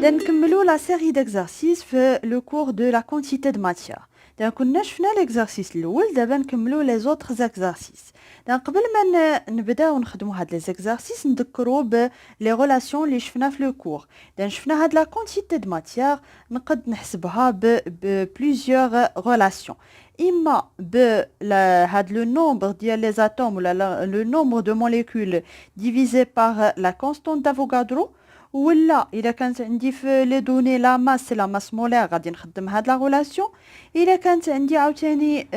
نكملوا la série d'exercices في le cours de la quantité de matière. كنا شفنا l'exercice الاول دابا نكملوا les autres exercices. قبل ما نبداو نخدموا هاد les exercices نذكروا ب les relations اللي شفنا في le cours. شفنا هاد la quantité de matière نقد نحسبها ب plusieurs relations. إما هاد le nombre ديال les atomes ولا le nombre de molécules divisé par la constante d'Avogadro. ولا اذا كانت عندي في لي دوني لا ماس مولير غادي نخدم هاد لا غولاسيون. اذا كانت عندي عاوتاني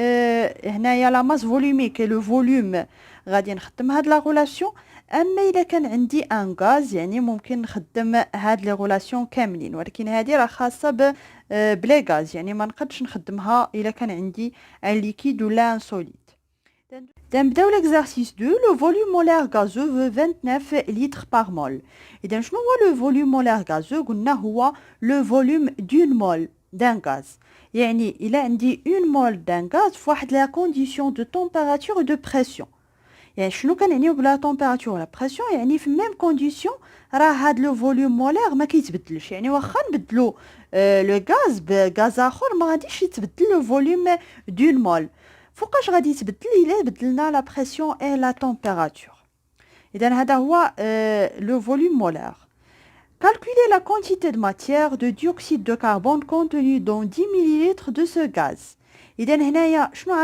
هنايا لا ماس فوليميك لو فوليوم غادي نخدم هاد لا غولاسيون. اما اذا كان عندي ان غاز يعني ممكن نخدم هاد لي غولاسيون كاملين، ولكن هذه راه خاصه بلي غاز يعني ما نقدش نخدمها اذا كان عندي ان ليكيد ولا ان سوليد. نبداو l'exercice 2. Le volume molaire gazeux veut 29 litres par mol. إذا شنو هو le volume molaire gazeux؟ قلنا هو le volume d'une mole d'un gaz. يعني إلا عندي une mole d'un gaz في واحد la condition de température et de pression. يعني شنو كنعنيو بلا température ولا pression؟ يعني في même condition راه هاد le volume molaire ما كيتبدلش. يعني واخا نبدلو le gaz بغاز آخر ما غاديش يتبدل le volume d'une mole. فوقاش غادي يتبدل إلا بدلنا لا بريسيون اي لا تمبيراتور. اذا هذا هو لو فوليوم مولار. Calculer la quantité de matière de dioxyde de carbone contenu dans 10 ml de ce gaz. اذا هنايا شنو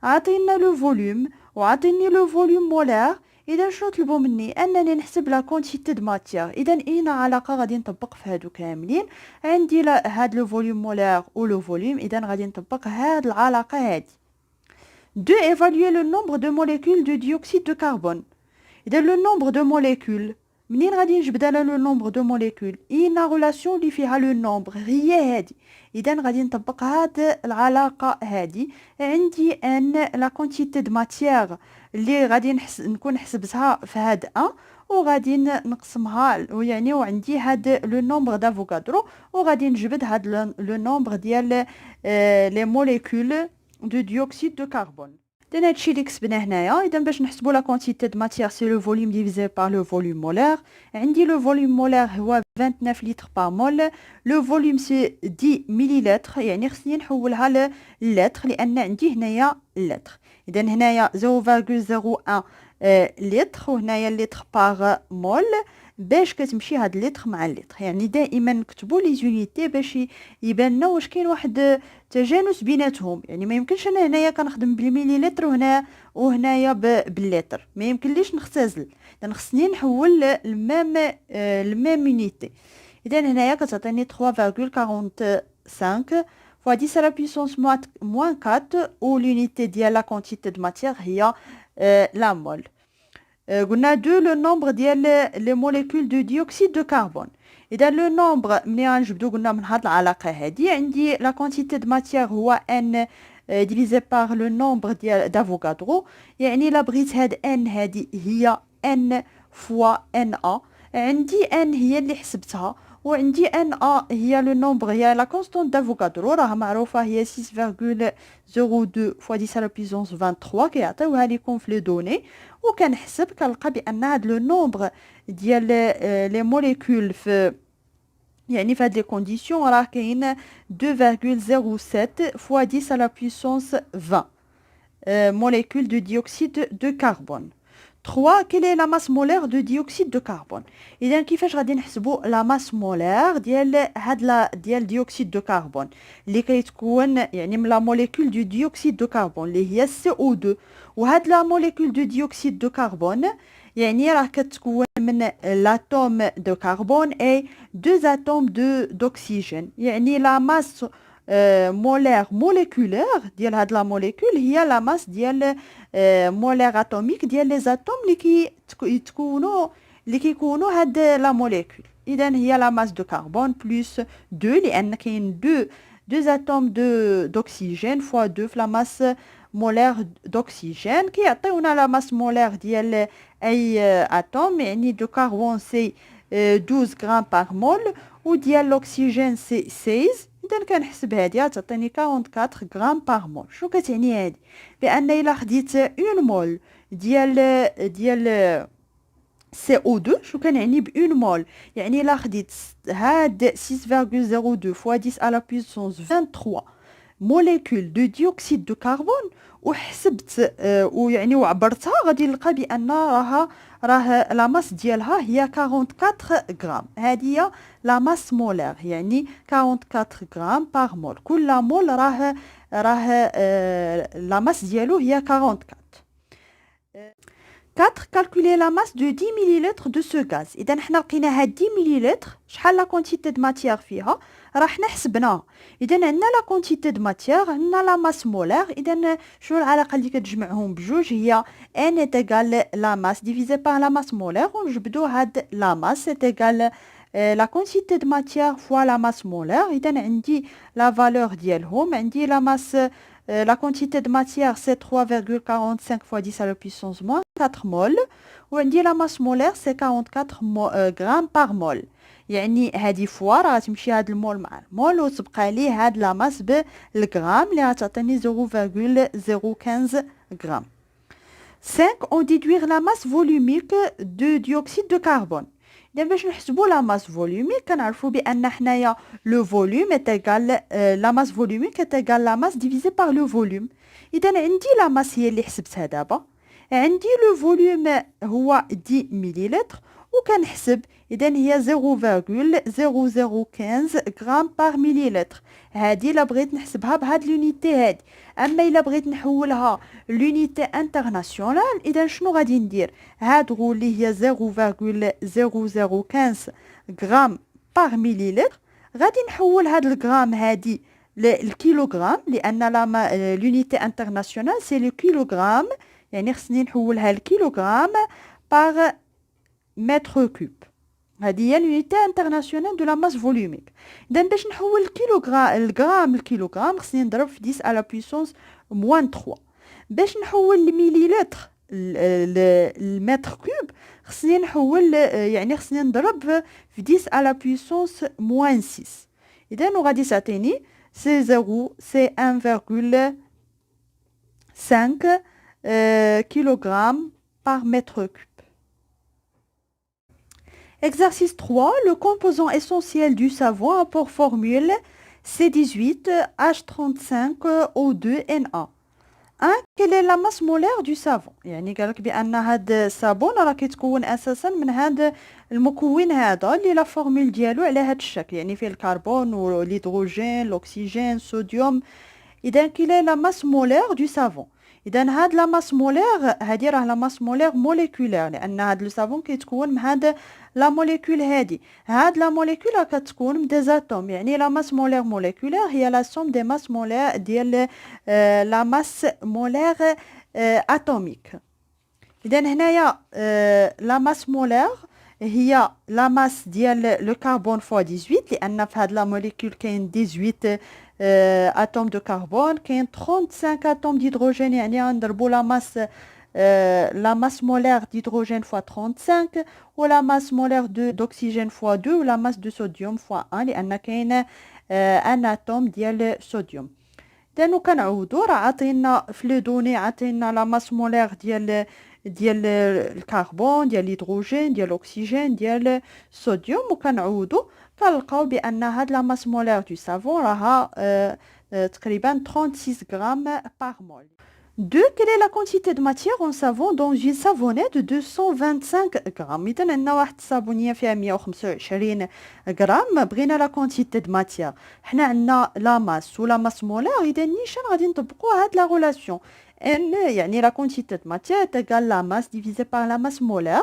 عطينا لو فوليوم وعطيني لو فوليوم مولار. اذا شنو طلبوا مني انني نحسب لا كونتيتي د ماتيير. اذا اين علاقه غادي نطبق في هادو كاملين. عندي هاد لو فوليوم مولار و لو فوليوم، اذا غادي نطبق هاد العلاقه هادي. 2. Évaluer le nombre de molécules de dioxyde de carbone. إذا le nombre de molécules منين غادي نجبد على le nombre de molécules؟ إينا relation اللي فيها le nombre هي هادي. إذا غادي نطبق هاد العلاقة هادي. عندي أن la quantité de matière اللي غادي نكون حسبتها في هاد 1 وغادي نقسمها يعني وعندي هاد le nombre d'Avogadro وغادي نجبد هاد le nombre ديال les molécules de dioxyde de carbone. دنا هادشي اللي كسبنا هنايا. اذا باش نحسبوا لا كونتيتي د ماتيير سي لو فوليوم ديفيزي بار لو فوليوم مولار. عندي لو فوليوم مولار هو 29 لتر بار مول. لو فوليوم سي 10 مليلتر يعني خصني نحولها للتر لان عندي هنايا اللتر. اذا هنايا 0.01 لتر وهنايا لتر بار مول باش كتمشي هاد اللتر مع اللتر. يعني دائما نكتبوا لي زونيتي باش يبان لنا واش كاين واحد تجانس بيناتهم. يعني ما يمكنش انا هنايا كنخدم بالمليلتر وهنايا باللتر، ما يمكنليش نختزل. اذا خصني نحول الميم يونيتي. اذا هنايا كتعطيني 3.45 fois 10 à la puissance moins 4 و l'unité ديال لا quantité de matière هي لا مول. قلنا 2 le nombre ديال les molécules de dioxyde de carbone. إذا لو نومبر ملي غنجبدو قلنا من هاد العلاقة هادي عندي لا كونتيتي د ماتيير هو ان ديفيزي بار لو نومبر ديال دافوغادرو. يعني لا بغيت هاد ان هادي هي ان فوا ان ا. عندي ان هي اللي حسبتها وعندي ان ا هي لو نومبر هي لا كونستانت دافوغادرو راه معروفة هي 6.02 fois 10 à la puissance 23 كيعطيوها ليكم في لي دوني. وكنحسب كنلقى بان هاد لو نومبر ديال لي موليكول في يعني في هاد لي كونديسيون راه كاين 2.07 fois 10 à la puissance 20 molécules de dioxyde de carbone. 3. Quelle est la masse molaire de dioxyde de carbone؟ إذا كيفاش غادي نحسبوا لا ماس مولار ديال هاد ديال ديوكسيد دو كربون اللي كيتكون يعني من لا موليكول دو ديوكسيد دو كربون اللي هي CO2. وهاد لا موليكول دو ديوكسيد دو كربون يعني راه كتكون من l'atome de carbone et 2 atomes d'oxygène. يعني la masse molaire moléculaire ديال هاد لا موليكول هي لا ماس ديال مولير اتوميك ديال لي زاتوم اللي كيكونوا هاد لا موليكول. اذا هي لا ماس دو كربون بلس 2 لان كاين 2 اتوم d'oxygène fois 2 في لا ماس مولير d'oxygène كيعطيونا لا ماس مولير ديال اي اتوم. يعني دو كربون سي 12 غرام بار مول وديال الاكسجين سي 16. اذا كنحسب هادي تعطيني 44 غرام بار مول. شنو كتعني هادي؟ بان الا خديت اون مول ديال CO2 شو كنعني ب1 مول، يعني الا خديت هاد 6,02 fois 10 à la puissance 23 موليكول دو ديوكسيد دو كربون وحسبت ويعني وعبرتها، غادي نلقى بان راه لا ماس ديالها هي 44 غرام. هذه هي لا ماس مولير، يعني 44 غرام بار مول. كل مول راه لا ماس ديالو هي 44. 4. Calculer la masse de 10 millilitres de ce gaz. إذا حنا لقينا هاد 10 مليلتر شحال لا كونتيتي د ماتيير فيها، راه حنا حسبناها. إذا عندنا لا كونتيتي د ماتيير، عندنا لا ماس مولير. إذا شنو العلاقة اللي كتجمعهم بجوج؟ هي ان إيتيغال لا ماس ديفيزي بار لا ماس مولير، ونجبدو هاد لا ماس إيتيغال لا كونتيتي د ماتيير فوا لا ماس مولير. إذا عندي لا فالور ديالهم، عندي لا ماس la quantité de matière c'est 3,45 fois 10 à la puissance moins 4 mol. وعندي la masse molaire c'est 44 grammes par mol. يعني هذه فوا راه تمشي هاد المول مع المول وتبقى لي هاد لا ماس بالغرام اللي غتعطيني 0,015 غرام. 5. On déduire la masse volumique de dioxyde de carbone. إذا باش نحسبوا لا ماس فوليوميك كنعرفوا بان حنايا لو فوليوم إيتيغال لا ماس فوليوميك إيتيغال لا ماس ديفيزي بار لو فوليوم. اذا عندي لا ماس هي اللي حسبتها دابا، عندي لو فوليوم هو 10 مليلتر وكنحسب، اذا هي 0,0015 غرام بار مليلتر. هذه الا بغيت نحسبها بهاد لونيتي هادي. اما الا بغيت نحولها لونيتي انترناسيونال، اذا شنو غادي ندير؟ هاد اللي هي 0,0015 غرام بار مليلتر، غادي نحول هاد الغرام هادي للكيلوغرام، لان لونيتي انترناسيونال سي لو كيلوغرام، يعني خصني نحولها لكيلوغرام بار متر كوب. هذه هي لونيتي انترناسيونال دو لا ماس فوليوميك. اذا باش نحول الغرام للكيلوغرام خصني نضرب في 10 على بويسونس موان 3. باش نحول المليلتر المتر كوب خصني نحول يعني خصني نضرب في 10 على بويسونس موان 6. اذا وغادي تعطيني سي 1,5 كيلوغرام بار متر كوب. Exercice 3. Le composant essentiel du savon a pour formule C18H35O2Na. 1. Quelle est la masse molaire du savon؟ يعني قالك بأن هذا الصابون راه كيتكون أساسا من هذا المكون هذا اللي لا فورمول ديالو على هذا الشكل، يعني فيه الكربون والهيدروجين الأكسجين الصوديوم. إذا quelle est la masse molaire du savon؟ اذا هاد لا ماس مولير هادي راه لا ماس مولير موليكولير، لان هاد لو سافون كيتكون من هاد لا موليكول هادي. هاد لا موليكول كتكون من دي زاتوم، يعني لا ماس مولير موليكولير هي لا سوم دي ماس مولير ديال لا ماس مولير اتوميك. اذا هنايا لا ماس مولير هي لا ماس ديال لو كربون فوا 18، لان في هاد لا موليكول كاين 18 اتوم دو كربون، كاين 35 اتوم ديدروجين، يعني غنضربوا لا ماس مولير ديدروجين فوا 35 ولا ماس مولير دوكسيجين فوا 2 ولا ماس دو صوديوم فوا 1، لان كاين ان اتوم ديال صوديوم. اذا كنعوضوا راه عطينا في لي دوني، عطينا لا ماس مولير ديال الكربون ديال الهيدروجين ديال الاكسجين ديال الصوديوم، وكنعوضوا كنلقاو بان هاد لا ماس مولير دو سافون راها تقريبا 36 غرام بار مول. 2. Quelle est la quantité de matière en savon dans une savonnette de 225 غرام؟ إذا عندنا واحد الصابونية فيها 125 غرام، بغينا لا كونتيتي د ماتيير. حنا عندنا لا ماس ولا ماس مولير، إذا نيشان غادي نطبقوا هاد لا غولاسيون ان، يعني لا كونتيتي د ماتيير تيغال لا ماس ديفيزي بار لا ماس مولير.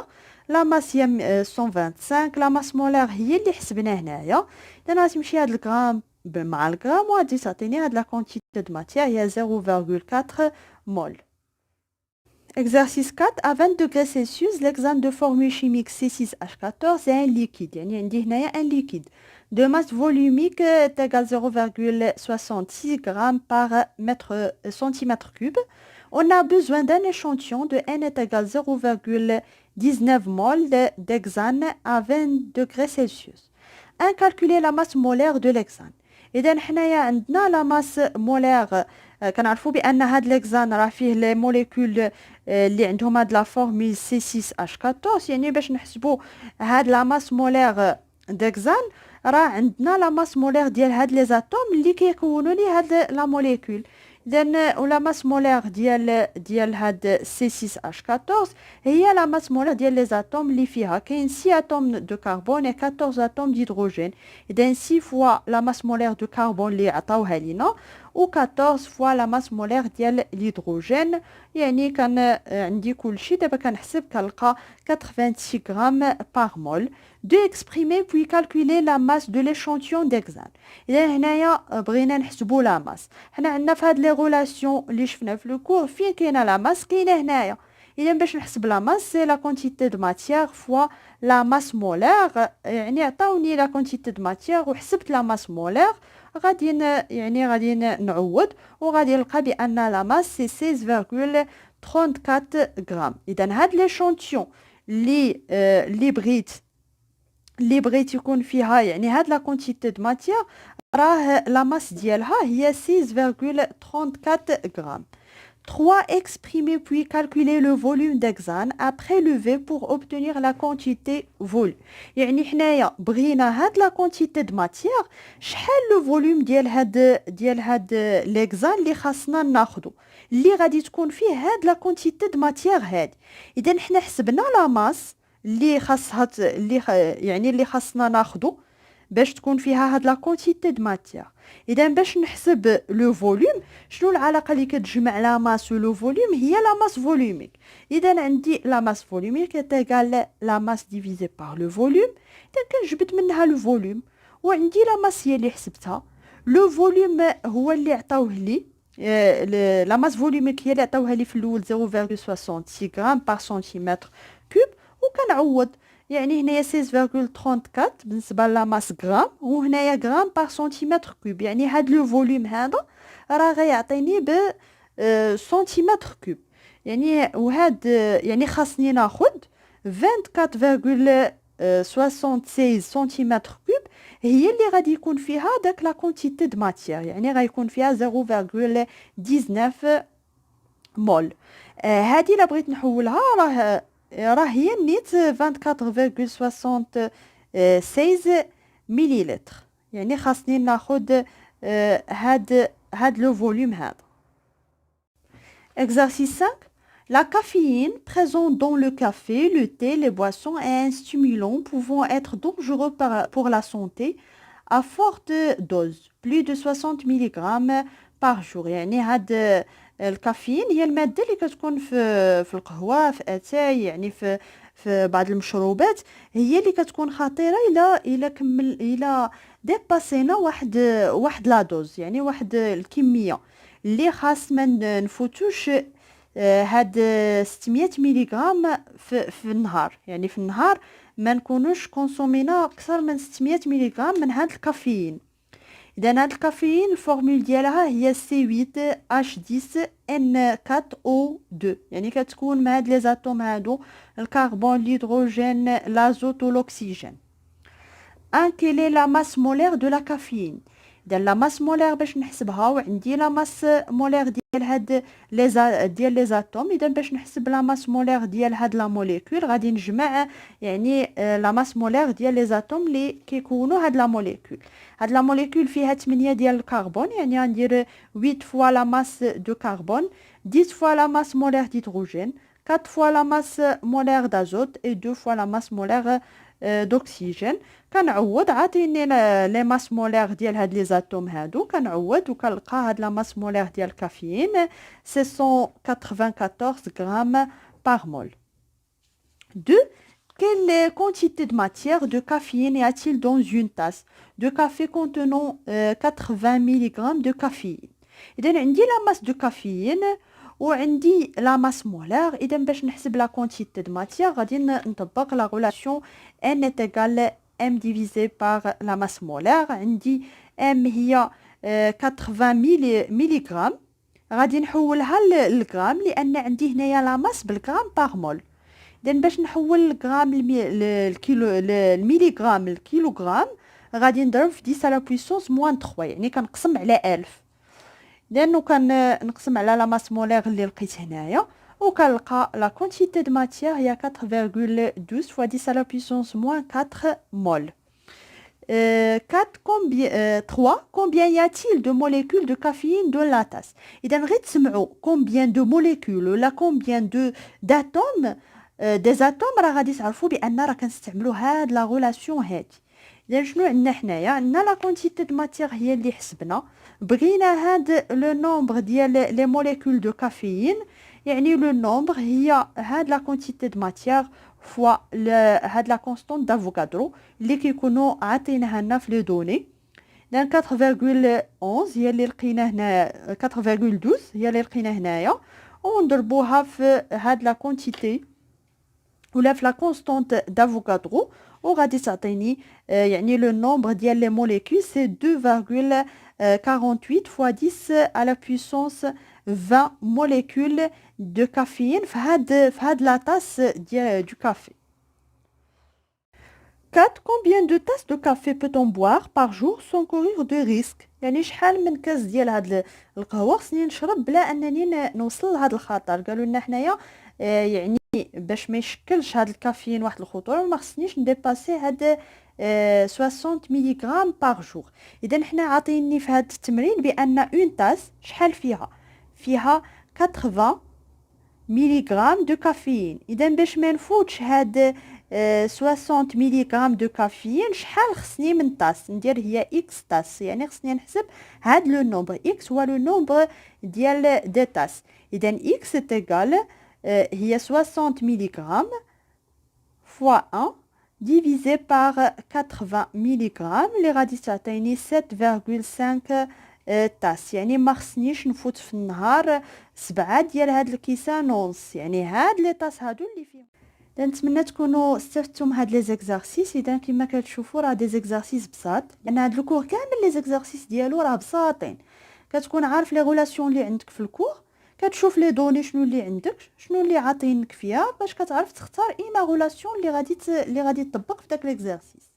لا ماس هي 125، لا ماس مولير هي اللي حسبنا هنايا. إذا غتمشي هاد الغرام مع الغرام وغادي تعطيني هاد لا كونتيتي د ماتيير هي 0,4 mol. Exercice 4. À 20 degrés Celsius, l'examen de formule chimique C6H14 est un liquide. يعني عندي هنايا un liquide de masse volumique est égal 0,66 g par centimètre cube. On a besoin d'un échantillon de N est égal 0,19 mol d'hexane à 20 degrés Celsius. Calculer la masse molaire de l'hexane. إذا حنايا عندنا لا ماس مولير كنعرفوا بان هاد ليكزان راه فيه لي موليكول اللي عندهم هاد لا فورمول C6H14. يعني باش نحسبوا هاد لا ماس مولير ديكزان راه عندنا لا ماس مولير ديال هاد لي زاتوم اللي كيكونوا لي هاد لا موليكول. اذا ولا ماس مولير ديال هاد C6H14 هي لا ماس مولير ديال لي زاتوم اللي فيها كاين 6 اتوم دو كربون و 14 اتوم دهيدروجين. اذا 6 فوا لا ماس مولير دو كربون اللي عطاوها لينا و 14 فوا لا ماس مولير ديال الهيدروجين. يعني كان عندي كلشي. دابا كنحسب كنلقى 86 غرام بار مول. de exprimer puis calculer la masse de l'échantillon d'hexane. اذا هنايا بغينا نحسبوا لا ماس. حنا عندنا في هاد لي غولاسيون اللي شفنا في لو كور فين كاينه لا ماس كاينه هنايا. اذا باش نحسب لا ماس سي لا كونتيتي دو ماتيير فوا لا ماس مولير. يعني عطاوني لا كونتيتي دو ماتيير وحسبت لا ماس مولير. غادي نعوض وغادي نلقى بان لا ماس سي 16.34 غرام. اذا هاد ليشونتيون اللي بغيت يكون فيها يعني هاد لا كونتيتي دو ماتيير راه لا ماس ديالها هي 6.34 غرام. 3. Exprimer puis calculer le volume d'hexane après lever pour obtenir la quantité voulue. يعني حنايا بغينا هاد لا كونتيتي د ماتيير شحال لو فوليوم ديال هاد ليكزان اللي خاصنا ناخدو اللي غادي تكون فيه هاد لا كونتيتي د ماتيير هادي. اذا حنا حسبنا لا ماس اللي خاصها اللي خاصنا ناخدو باش تكون فيها هاد لا كونتيتي د ماتيير. اذا باش نحسب لو فوليوم شنو العلاقه اللي كتجمع لا ماس و لو فوليوم؟ هي لا ماس فوليوميك. اذا عندي لا ماس فوليوميك تيغال لا ماس ديفيزي بار لو فوليوم. اذا كنجبد منها لو فوليوم وعندي لا ماس هي اللي حسبتها. لو فوليوم هو اللي عطاوه لي لا ماس فوليوميك هي اللي عطاوها لي في الاول 0.66 غرام بار سنتيمتر كوب. وكنعوض يعني هنايا 16.34 بالنسبه لا ماس غرام وهنايا غرام بار سنتيمتر كوب. يعني هاد لو فوليوم هذا راه غيعطيني ب سنتيمتر كوب. يعني وهاد يعني خاصني ناخذ 24.76 سنتيمتر كوب هي اللي غادي يكون فيها داك لا كونتيتي د ماتيير. يعني غيكون فيها 0.19 مول. هادي لا بغيت نحولها راه هي نيت 24.76 مليلتر. يعني خاصني ناخد هاد لو فوليوم هذا. Exercice 5. La caféine présente dans le café, le thé, les boissons est un stimulant pouvant être dangereux pour la santé à forte dose, plus de 60 mg par jour. يعني هاد الكافيين هي الماده اللي كتكون في القهوه في اتاي يعني في بعض المشروبات هي اللي كتكون خطيره الى ديباسينا واحد لا دوز يعني واحد الكميه اللي خاص ما نفوتوش هاد 600 ملغ في النهار. يعني في النهار ما نكونوش كونسومينا اكثر من 600 ملغ من هاد الكافيين. اذا هاد الكافيين الفورمول ديالها هي C8H10N4O2. يعني كتكون مع هاد لي زاتوم هادو الكربون الهيدروجين لازوت والاكسجين. quelle est la masse molaire de la caféine. اذا لا ماس مولير باش نحسبها وعندي لا ماس مولير ديال هاد لي زاتوم. اذا باش نحسب لا ماس مولير ديال هاد لا موليكول غادي نجمع يعني لا ماس مولير ديال لي زاتوم اللي كيكونوا هاد لا موليكول. هاد لا موليكول فيها 8 ديال الكربون. يعني غندير 8 فوا لا ماس دو كربون 10 فوا لا ماس مولير دهيدروجين 4 فوا لا ماس مولير دازوت et 2 فوا لا ماس مولير دوكسيجين. كنعوض عاطيني لي ماس مولير ديال هاد لي زاتوم هادو. كنعوض وكنلقى هاد لا ماس مولير ديال الكافيين 694 غرام بار مول. 2. Quelle quantité de matière de caféine y a-t-il dans une tasse de café contenant 80 mg de caféine. إذا عندي لا ماس دو كافيين وعندي لا ماس مولير. إذا باش نحسب لا كونتيتي دو ماتيير غادي نطبق لا غولاسيون N est égal M divisé par la masse molaire. عندي M هي 80 ملغ. غادي نحولها للغرام لأن عندي هنايا لا ماس بالغرام باغ مول. إذا باش نحول الغرام الكيلو الميليغرام الكيلوغرام غادي نضرب في 10 على بويسونس موان 3 يعني كنقسم على 1000. لانه كان نقسم على لا ماس مولير اللي لقيت هنايا وكنلقى لا كونتيتي دو ماتيير هي 4,12 fois 10 à la puissance moins 4 mol. 3. Combien y a-t-il de molécules de caféine dans la tasse? إذا غير تسمعوا combien de molécules ولا combien de d'atomes des atomes راه غادي تعرفوا بان راه كنستعملوا هاد لا غولاسيون هادي. إذا شنو عندنا حنايا؟ عندنا لا كونتيتي دو ماتيير هي اللي حسبنا، بغينا هاد لو نومبر ديال لي موليكول دو كافيين، يعني لو نومبر هي هاد لا كونتيتي دو ماتيير فوا هاد لا كونستانت دافوكادرو اللي كيكونوا عاطينها لنا في لي دوني. دان 4,11 هي اللي لقينا هنا، 4,12 هي اللي لقينا هنايا، ونضربوها في هاد لا كونتيتي ولا في لا كونستانت دافوكادرو وغادي تعطيني يعني لو نومبر ديال لي موليكول سي 2,48 fois 10 à la puissance 20 molécules de caféine في هاد لا تاس ديال دو كافي. 4. Combien de tasses de café peut-on boire par jour sans courir de risque؟ يعني شحال من كاس ديال هاد القهوه خصني نشرب بلا انني نوصل لهاد الخطر؟ قالوا لنا حنايا يعني باش ما يشكلش هاد الكافيين واحد الخطوره ما خصنيش نديباسي هاد 60 ملغ بار جور. اذا حنا عاطيني في هاد التمرين بان اون تاس شحال فيها 80 ملغ دو كافيين. اذا باش ما نفوتش هاد 60 ملغ دو كافيين شحال خصني من طاس ندير؟ هي اكس طاس، يعني خصني نحسب هاد لو نومبر. اكس هو لو نومبر ديال دي طاس. اذا اكس تيغال هي 60 ملغ فوا 1 divisé par 80 ملغ اللي غادي تعطيني 7,5 طاس. يعني ما خصنيش نفوت في النهار 7 ديال هاد الكيسان ونص، يعني هاد لي طاس هادو اللي فيهم. نتمنى تكونوا استفدتوا من هاد لي زيكزارسيس. اذا كما كتشوفوا راه دي زيكزارسيس بساط، لان هاد الكور كامل لي زيكزارسيس ديالو راه بساطين. كتكون عارف لي غولاسيون اللي عندك في الكور، كتشوف لي دوني شنو اللي عندك، شنو اللي عاطينك فيها، باش كتعرف تختار ايما غولاسيون اللي غادي تطبق في داك ليكزارسيس.